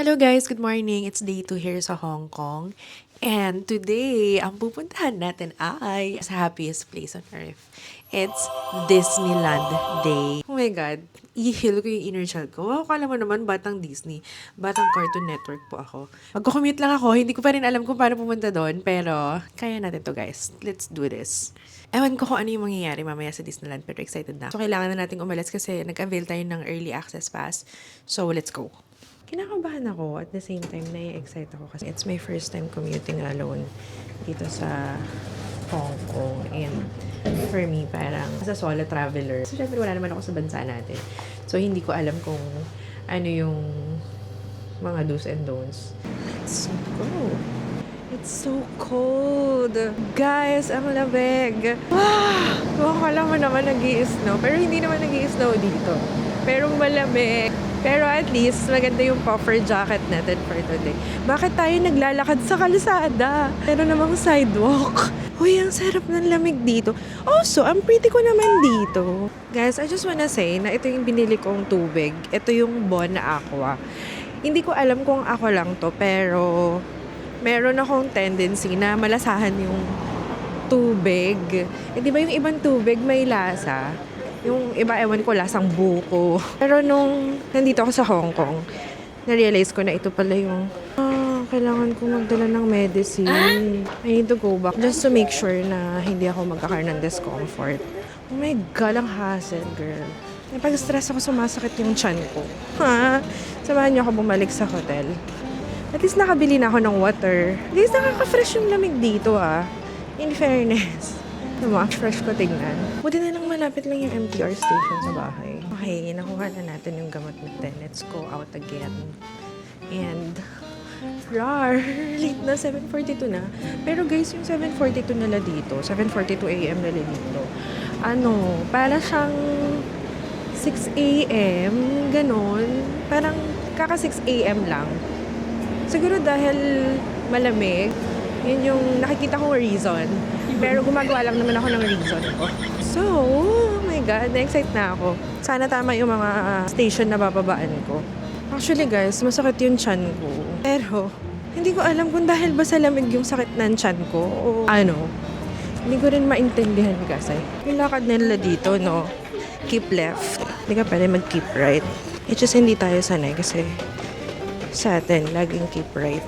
Hello guys, good morning. It's day 2 here sa Hong Kong. And today, ang pupuntahan natin ay sa happiest place on earth. It's Disneyland Day. Oh my God, i-heal ko yung inner child ko. Wow, kala mo naman, batang Disney. Batang Cartoon Network po ako. Magko-commute lang ako, hindi ko pa rin alam kung paano pumunta doon. Pero, kaya natin to guys. Let's do this. Ewan ko kung ano yung mangyayari mamaya sa Disneyland, pero excited na. So, kailangan na natin umalis kasi nag-avail tayo ng early access pass. So, let's go. Kinakabahan ako at the same time na-excite ako kasi it's my first time commuting alone dito sa Hong Kong. And for me, parang as a solo traveler. So, syempre wala naman ako sa bansa natin. So, hindi ko alam kung ano yung mga do's and don'ts. Let's go! It's so cold. Guys, ang lamig. Akala mo naman nag-i-snow. Pero hindi naman nag-i-snow dito. Pero malamig. Pero at least, maganda yung puffer jacket natin for today. Bakit tayo naglalakad sa kalsada? Pero namang sidewalk. Uy, ang sarap ng lamig dito. Also, ang pretty ko naman dito. Guys, I just wanna say na ito yung binili kong tubig. Ito yung Bon Aqua. Hindi ko alam kung ako lang to, pero meron akong tendency na malasahan yung tubig. Eh, di ba yung ibang tubig may lasa? Yung iba, ewan ko, lasang buko. Pero nung nandito ako sa Hong Kong, na-realize ko na ito pala yung kailangan ko magdala ng medicine. I need to go back just to make sure na hindi ako magkakaroon ng discomfort. Oh my God, ang hassle, girl. Napag-stress ako, sumasakit yung tiyan ko. Samahan niyo ako bumalik sa hotel. At least nakabili na ako ng water. Guys, nakaka-fresh yung lamig dito In fairness. Fresh ko tingnan. Buti na lang malapit lang yung MTR station sa bahay. Okay, nakuha na natin yung gamot natin. Let's go out again. And, late na, 7:42 na. Pero guys, yung 7:42 nila dito, 7:42 AM nila dito, para siyang 6 AM, ganon. Parang kaka 6 AM lang. Siguro dahil malamig, yun yung nakikita kong reason. Pero gumagawa lang naman ako ng reason ko. So, oh my God, na-excite na ako. Sana tama yung mga station na bababaan ko. Actually guys, masakit yung tiyan ko. Pero, hindi ko alam kung dahil ba sa lamig yung sakit ng tiyan ko o ano. Hindi ko rin maintindihan kasi. Yung lakad nila dito, no? Keep left. Hindi ka pwede mag-keep right. It's just hindi tayo sanay kasi sa atin, laging keep right.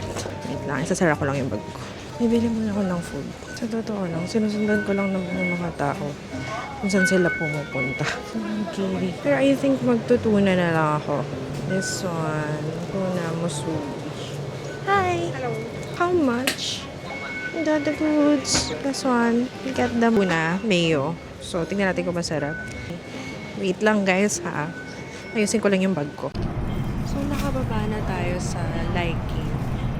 Wait lang, isasara ko lang yung bag ko. Bibili muna ako ng food. Sa totoo lang, sinusundan ko lang naman ng mga tao kung saan sila pumupunta. Okay. Pero I think magtutuna na lang ako. This one, tuna musubi. Hi! Hello. How much? The foods. This one, we get the tuna mayo. So, tingnan natin kung masarap. Wait lang guys Ayusin ko lang yung bag ko. So, nakababa na tayo sa Liking.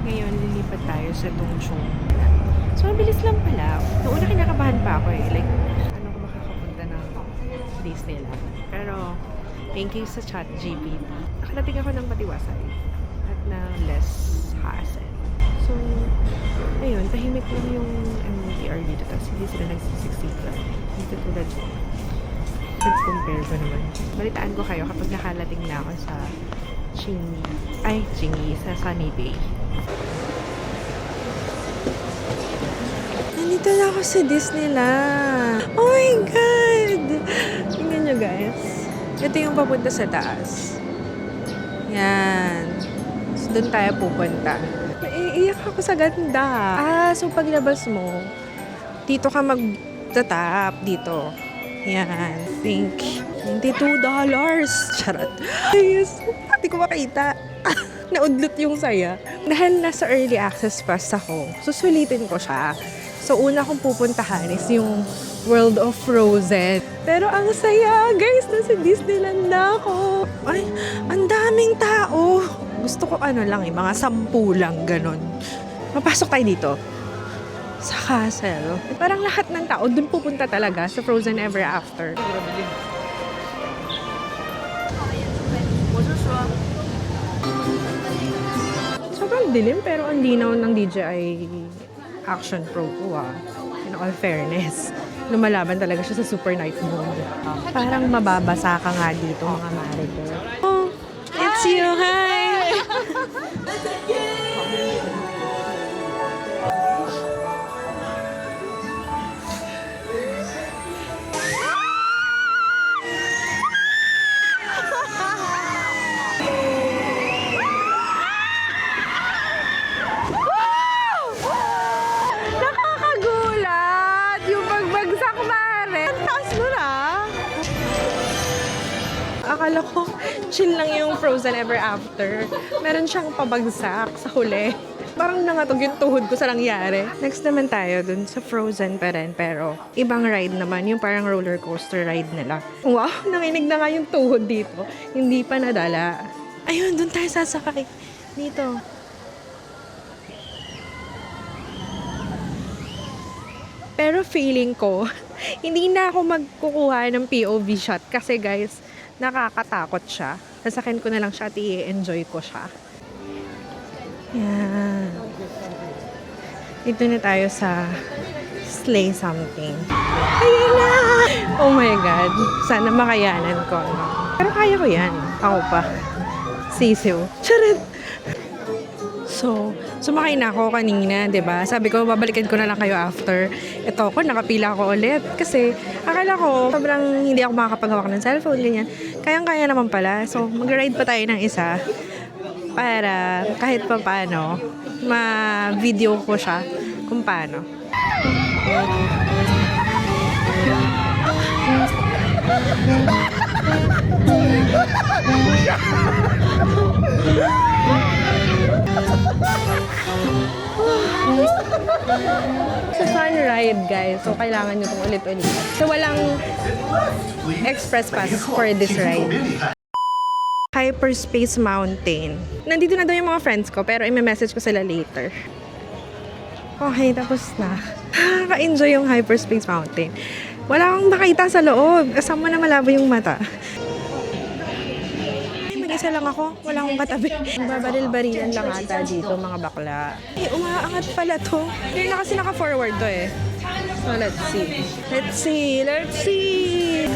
Ngayon, lilipat tayo sa Tongchong. So, mabilis lang pala. Noong una kinakabahan pa ako Like, ano ko makakapunta ng Disneyland. Pero, thank you sa ChatGPT. Nakarating ako ng Patiwasay. At na less hassle. So, ayun, tahimik lang yung MTR dito. Tapos hindi sila nagsisiksik lang. Dito tulad ko. Nag-compare ko naman. Balitaan ko kayo kapag nakalating na ako sa Chingy, sa Sunny Bay. Nandito na ako sa Disneyland. Oh my God! Tingnan nyo guys. Ito yung papunta sa taas. Yan. So, doon tayo pupunta. Naiiyak ako sa ganda. So paglabas mo, dito ka mag-tap dito. Yan. Think $22. Charot. Yes. Hindi ko makita. Naudlot yung saya. Dahil nasa early access pass ako, susulitin ko siya. So, una kong pupuntahan is yung World of Frozen. Pero ang saya, guys, nasa Disneyland na ako. Ay, ang daming tao. Gusto ko mga 10 lang, ganon. Mapasok tayo dito. Sa castle. Parang lahat ng tao dun pupunta talaga sa Frozen Ever After. Sobrang dilim pero ang linaw ng DJI Action Pro ko In all fairness. Lumalaban talaga siya sa super night mode. Parang mababasa ka nga dito mga marigo. Oh, it's you. Hi! Akala ko, chill lang yung Frozen Ever After. Meron siyang pabagsak sa huli. Parang nangatog yung tuhod ko sa nangyari. Next naman tayo dun sa Frozen pa rin, pero ibang ride naman, yung parang roller coaster ride nila. Wow, nanginig na nga yung tuhod dito. Hindi pa nadala. Ayun, dun tayo sasakay. Dito. Pero feeling ko, hindi na ako magkukuha ng POV shot kasi guys, nakakatakot siya. Sasakin ko na lang siya at i-enjoy ko siya. Yan. Dito na tayo sa Slay Something. Ayan na! Oh my God. Sana makayanan ko. No? Pero kaya ko yan. Ako pa. Sisiw. Charot! So, sumakay na ako kanina, 'di ba? Sabi ko, babalikan ko na lang kayo after. Ito ko, nakapila ko ulit. Kasi, akala ko, sobrang hindi ako makakapaghawak ng cellphone, ganyan. Kayang-kaya naman pala. So, mag-ride pa tayo ng isa para kahit pa paano, ma-video ko siya kung paano. So, fun ride, guys. So, kailangan nyo itong ulit-ulit. So, walang express pass for this ride. Hyperspace Mountain. Nandito na daw yung mga friends ko, pero i-message ko sila later. Okay, tapos na. Nakaka-enjoy yung Hyperspace Mountain. Wala akong makita sa loob. Kasama na malabo yung mata. Mag-isa lang ako. Wala akong katabi. Babaril-barilan lang ata dito, mga bakla. Umaangat pala to. Hindi na kasi naka-forward to eh. So, let's see. Let's see. Let's see.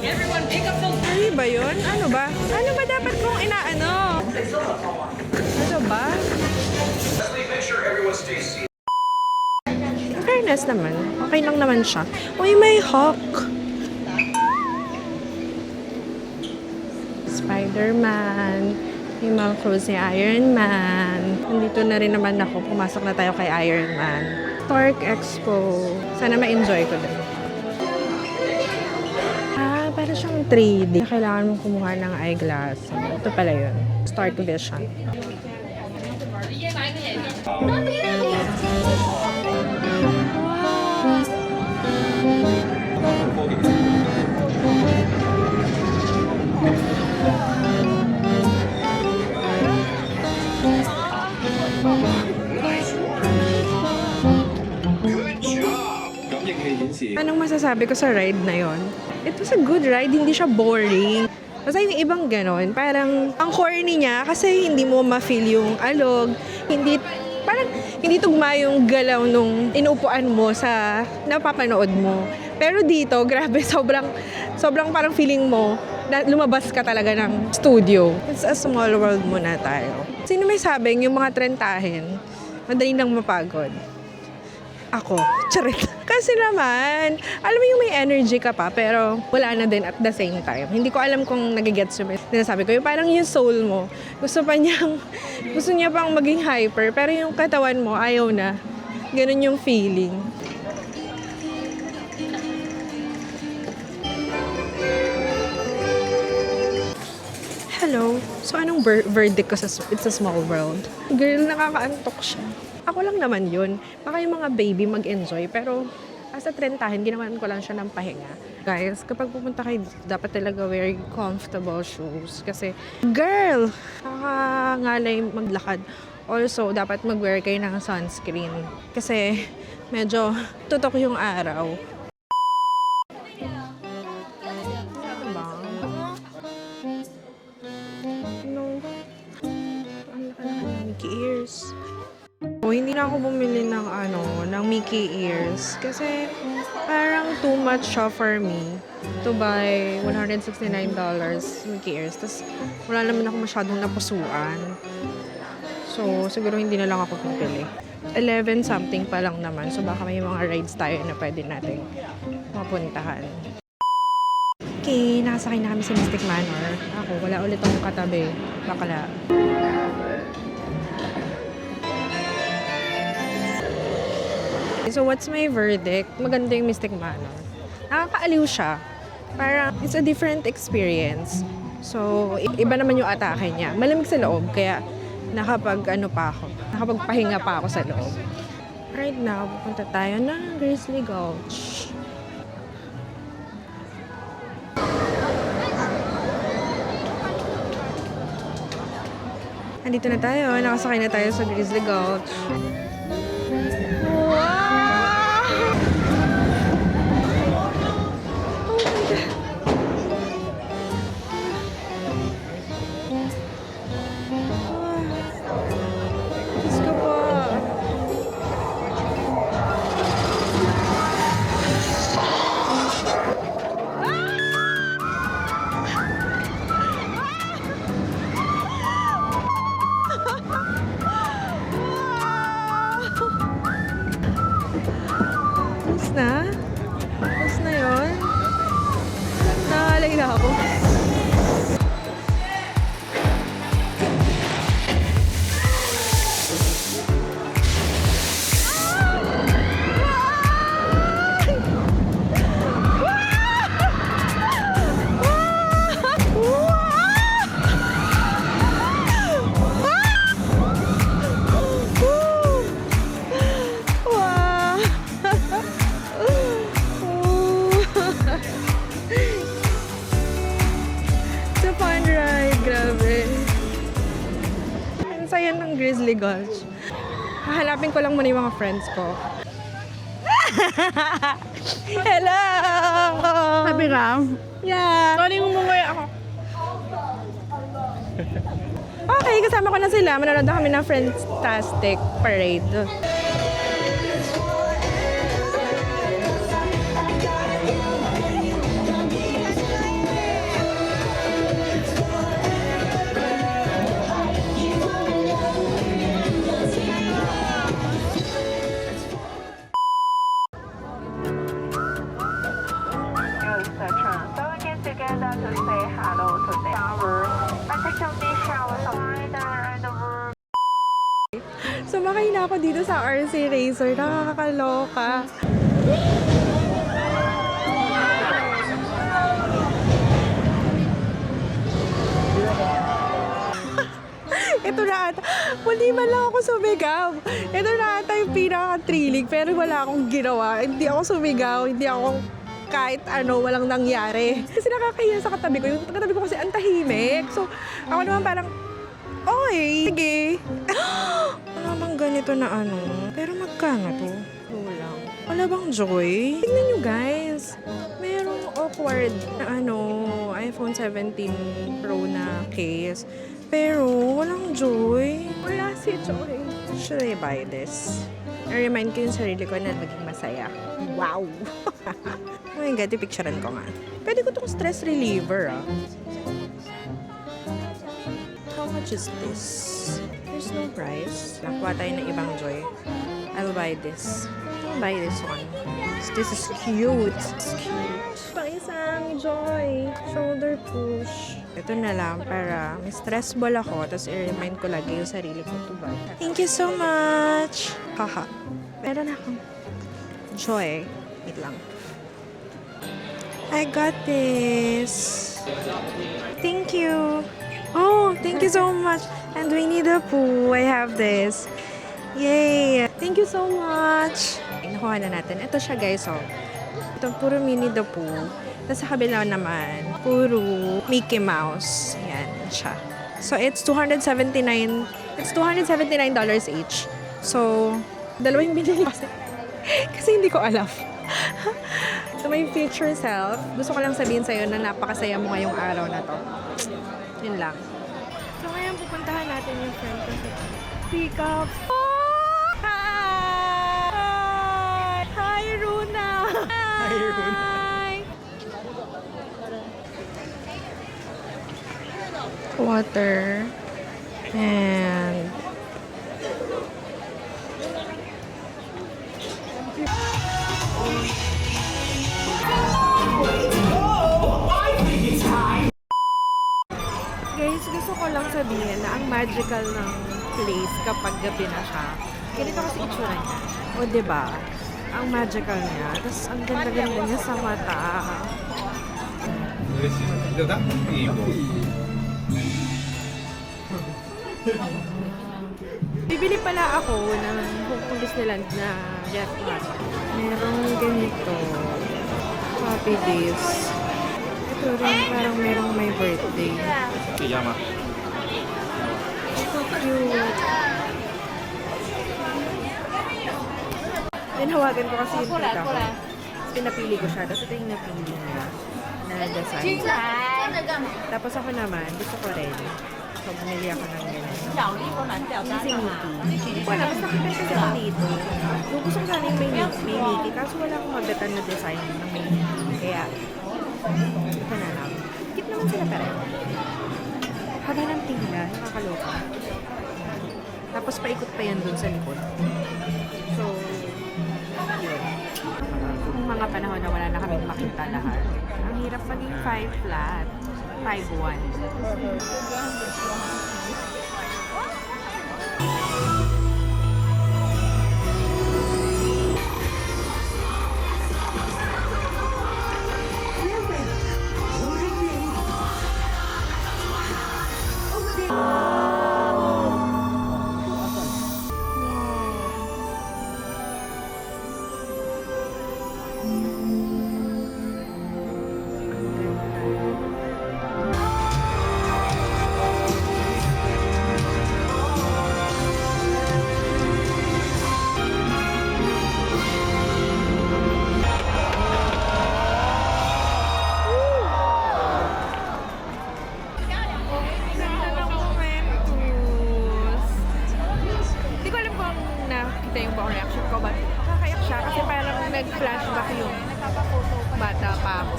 Everyone pick up the... Ano ba yun? Ano ba? Ano ba dapat kong inaano? Ano ba? Make sure everyone stays seated. In fairness naman. Okay lang naman siya. Uy, may hawk. Spider-Man. Yung mga clothes ni Iron Man. Nandito na rin naman ako. Pumasok na tayo kay Iron Man. Stark Expo. Sana ma-enjoy ko din. Para siyang 3D. Kailangan mong kumuha ng eyeglass. Ito pala yun. Stark Vision. Anong masasabi ko sa ride na yon? It was a good ride, hindi siya boring. Kasi yung ibang ganon, parang ang corny niya kasi hindi mo ma-feel yung alog, parang hindi tugma yung galaw nung inuupuan mo sa napapanood mo. Pero dito, grabe, sobrang parang feeling mo na lumabas ka talaga ng studio. It's a small world muna tayo. Sino may sabing yung mga trentahin, madali nang mapagod? Ako. Charit. Kasi naman, alam mo yung may energy ka pa, pero wala na din at the same time. Hindi ko alam kung nagigets yung sinasabi ko. Yung parang yung soul mo, gusto niya pang maging hyper, pero yung katawan mo, ayaw na. Ganun yung feeling. Hello. So, anong verdict ko sa It's a Small World? Girl, nakakaantok siya. Ako lang naman yun. Baka yung mga baby mag-enjoy, pero as a trentahin, ginawan ko lang siya ng pahinga. Guys, kapag pupunta kayo, dapat talaga wear comfortable shoes. Kasi, girl, nakakangalay maglakad. Also, dapat mag-wear kayo ng sunscreen. Kasi, medyo tutok yung araw. Ano ba? Mickey ears. Hindi na ako bumili ng ng Mickey ears kasi parang too much siya for me to buy $169 Mickey ears. Tapos wala naman ako masyadong napusuan. So, siguro hindi na lang ako pipili. 11 something pa lang naman. So, baka may mga rides tayo na pwede nating mapuntahan. Okay, nakasakay na kami sa Mystic Manor. Ako, wala ulit akong katabi. Bakla. So, what's my verdict? Maganda yung Mystic Manor. Nakakaaliw siya. Parang it's a different experience. So, iba naman yung atake niya. Malamig sa loob, kaya nakapagpahinga pa ako sa loob. Right now, pupunta tayo ng Grizzly Gulch. Andito na tayo, nakasakay na tayo sa Grizzly Gulch. Wow! Oh my God. Diyos ko po. Tapos na? Tapos na yun? Nakalay na ako. It's a fun ride, grabe. Ang saya ng Grizzly Gulch. Hahanapin ko lang muna yung mga friends ko. Hello! Sabi ka? Yeah. Sorry, umuwi ako. Okay, kasama ko na sila. Manonood na kami ng Friends-tastic Parade. Working together to say hello to the hour. Particularly showers of rider and the world. Sumakay na ako dito sa RC Racer. Nakakaloka. Ito na ata. Hindi man lang ako sumigaw. Ito na ata yung pinaka-thrilling. Pero wala akong ginawa. Hindi ako sumigaw. Hindi ako kahit ano, walang nangyari. Kasi nakakahiya sa katabi ko. Yung katabi ko kasi ang tahimik. So, ako naman parang, okay, sige. Wala bang ganito na ano? Pero magkano to? Kulang. Wala bang joy? Tingnan nyo guys. Merong awkward na ano, iPhone 17 Pro na case. Pero walang joy. Wala si joy. Should I buy this? Na-remind ko yung sarili ko na maging masaya. Wow! Oh my God, picturean ko nga. Pwede ko itong stress reliever, ah. How much is this? There's no price. Nakuha tayo ng ibang joy. I'll buy this. I'll buy this one. This is cute. It's cute. Pang isang joy. Shoulder push. Ito na lang para may stress ball ako tapos i-remind ko lagi yung sarili ko to buy. Thank you so much! Haha. Meron akong joy. Wait lang. I got this. Thank you. Oh, thank you so much. And Winnie the Pooh. I have this. Yay! Thank you so much. Nakuha na natin. Ito siya guys, oh. Ito puro Winnie the Pooh. Tapos sa kabila naman, puro Mickey Mouse. Ayan siya. So, it's $279 each. So, dalawa yung binili kasi. Kasi hindi ko alam. So, my future self, gusto ko lang sabihin sa'yo na napakasaya mo ngayong araw na to. Yun lang. So, ngayon pupuntahan natin yung friend ko sa pick up. Hi! Hi, Runa! Hi, Runa! Water and guys, gusto ko lang sabihin na ang magical ng place kapag gabi na siya. Ganito kasi itsura niya. O, diba? Ang magical niya. Tapos, ang ganda-ganda niya sa mata. 嬉しい。でもだっていいもん。 Bibili pala ako ng Hong Kong Disneyland na gift card. Merong ganito. Happy Days. Ito rin, parang merong my birthday. Pijama. So cute. Tinawagan ko kasi yung tita ko. Tapos pinapili ko siya. Tapos ito yung napili niya na design. Tapos ako naman, gusto ko rin. So, bumili ako ng ganyan. Kasi Mickey. Hindi ko alam, mas nakita kasi ako dito. Yung gusto ko sana yung may Mickey. Kaso wala akong mabetan na design ng may Mickey. Kaya, ito na lang. Cute naman sila pareho. Haba ng tila, nakakaloka. Tapos paikot pa yan dun sa likod. So, yun. Yung mga panahon na wala na kaming makita lahat. Ang hirap maging 5 flat. 5-1. Hindi ko alam kung nakita yung buong reaction ko, but nakakayak siya kasi parang nag-flashback yung bata pa ako.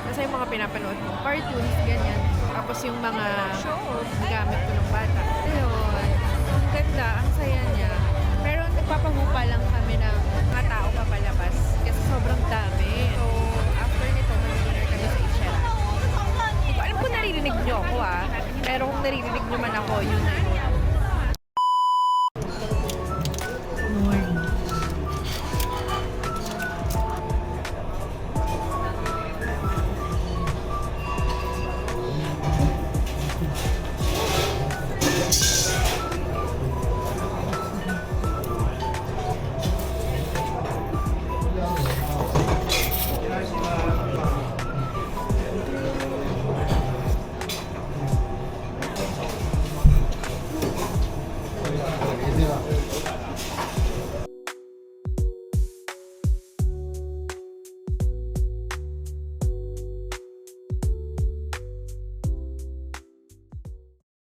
Kasi yung mga pinapanood ko, cartoons, ganyan. Tapos yung mga gamit ko ng bata. Ayun, ang ganda, ang saya niya. Pero nagpapahupa